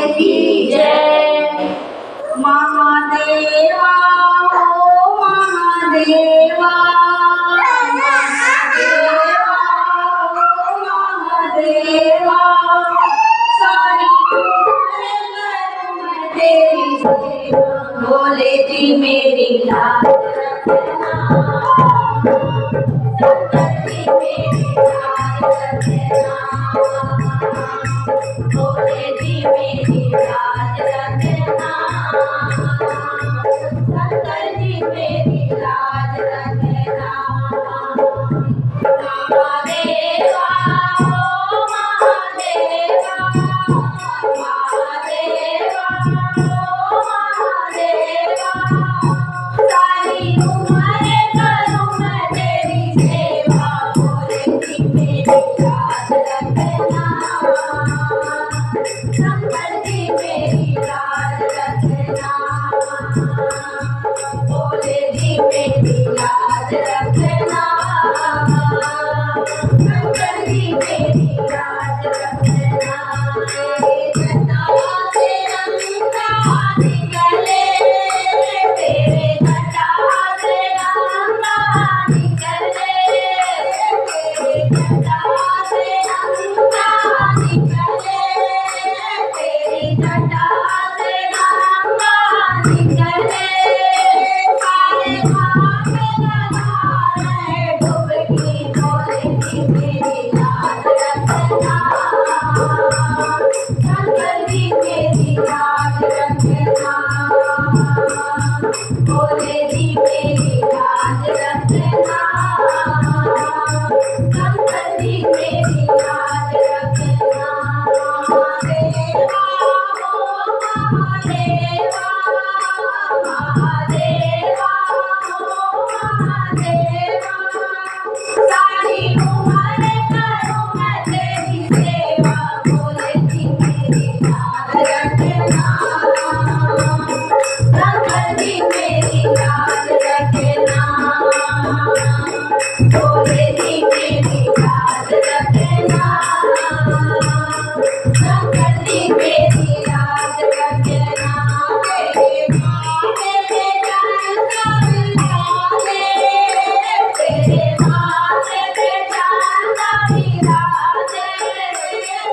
की जय। महादेवा ओ महादेवा, महादेवा ओ महादेवा, सारी उम्र करूं मैं तेरी सेवा। भोले जी मेरी लाज रखना, शंकर जी मेरी लाज रखना, भोले जी मेरी लाज रखना, शंकर जी मेरी लाज रखना। महादेवा ओ महादेवा, महादेवा ओ महादेवा, सारी उम्र करूं मैं तेरी सेवा। भोले जी मेरी लाज रखना, शंकर जी मेरी लाज रखना, भोले जी मेरी लाज रखना, शंकर जी मेरी लाज रखना। तेरे जटा से गंगा निकले, तेरे जटा से गंगा निकले, तेरे जटा से गंगा निकले, तेरी जटा से गंगा निकले, सारे घाट लगा रहे डुबकी। भोले जी मेरी लाज रखना, शंकर जी मेरी लाज रखना, भोले जी मेरी लाज रखना, शंकर जी मेरी लाज रखना। महादेवा ओ महादेवा, महादेवा ओ महादेवा, सारी उम्र करूं मैं तेरी सेवा। भोले जी मेरी लाज रखना, शंकर जी मेरी लाज रखना, भोले जी मेरी लाज रखना, शंकर जी मेरी लाज रखना। तेरे माथे पे चंदा विराजे,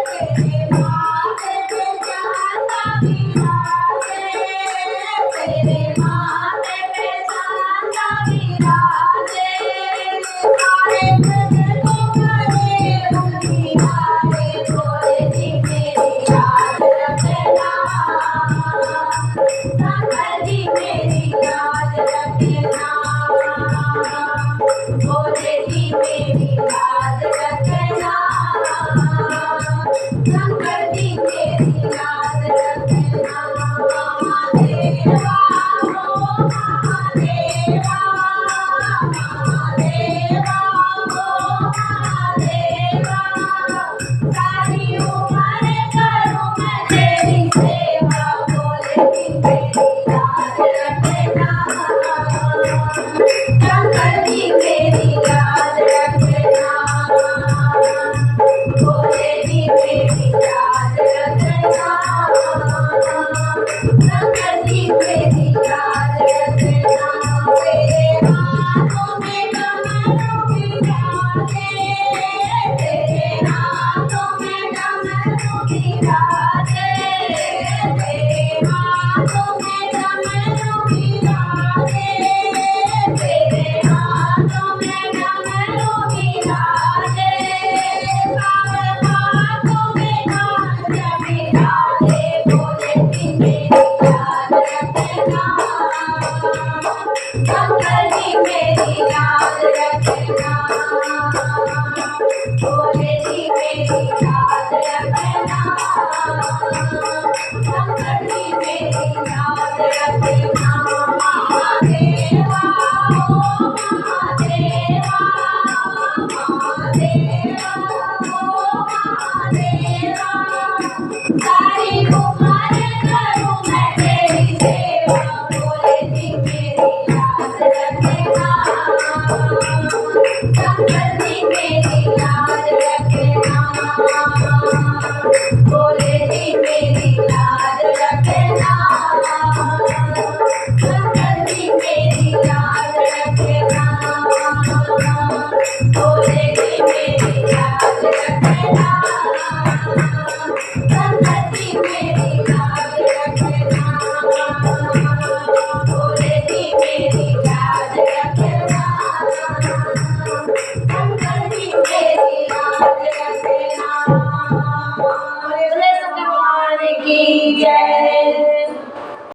तेरे माथे पे चंदा विराजे, तेरे माथे पे चंदा विराजे, तेरे माथे पे चंदा विराजे, सारे जग को करे उजियारे। भोले जी मेरी लाज रखना, शंकर जी मेरी लाज रखना, भोले जी मेरी लाज रखना, शंकर जी मेरी लाज रखना। महादेवा ओ महादेवा, महादेवा ओ महादेवा, सारी उम्र करूं मैं तेरी सेवा। भोले जी मेरी लाज रखना, शंकर जी मेरी लाज रखना, भोले जी मेरी लाज रखना, शंकर जी मेरी लाज रखना। तेरे हाथों में डमरू बिराजे, तेरे हाथों में डमरू बिराजे, तेरे हाथों में डमरू बिराजे, तेरे हाथों में डमरू बिराजे, सारे हाथों में गांजा बिराजे। भोले जी मेरी लाज रखना, शंकर जी मेरी लाज रखना, भोले जी मेरी लाज रखना, शंकर जय